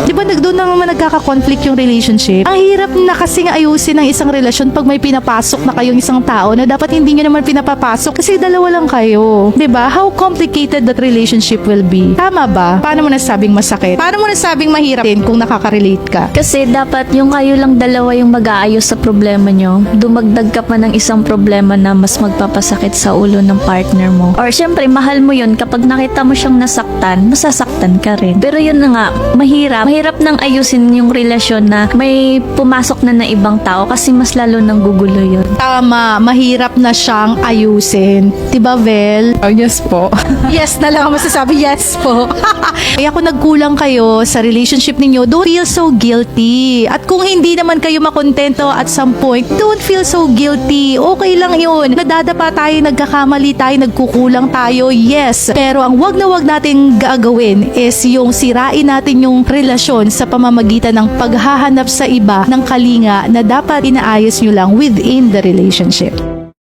Di ba doon na naman nagkaka-conflict yung relationship? Ang hirap na kasing ayusin ng isang relasyon pag may pinapasok na kayong isang tao na dapat hindi nyo naman pinapapasok kasi dalawa lang kayo. Di ba? How complicated that relationship will be. Tama ba? Paano mo nasabing masakit? Paano mo nasabing mahirap din kung nakaka-relate ka? Kasi dapat yung kayo lang dalawa yung mag-aayos sa problema nyo. Dumagdag ka pa ng isang problema na mas magpapasakit sa ulo ng partner mo. Or syempre, mahal mo yun. Kapag nakita mo siyang nasaktan, masasaktan ka rin. Pero yun na nga, mahirap. Mahirap nang ayusin yung relasyon na may pumasok na ibang tao kasi mas lalo nang gugulo yun. Tama, mahirap na siyang ayusin. Diba, Vel? Oh, yes po. Yes na lang ang masasabi. Yes po. Kaya kung nagkulang kayo sa relationship ninyo, don't feel so guilty. At kung hindi naman kayo makontento at some point, don't feel so guilty. Okay lang yun. Nadadapa tayo, nagkakamali tayo, nagkukulang tayo. Yes. Pero ang wag na wag nating gagawin is yung sirain natin yung relasyon sa pamamagitan ng paghahanap sa iba ng kalinga na dapat inaayos nyo lang within the relationship.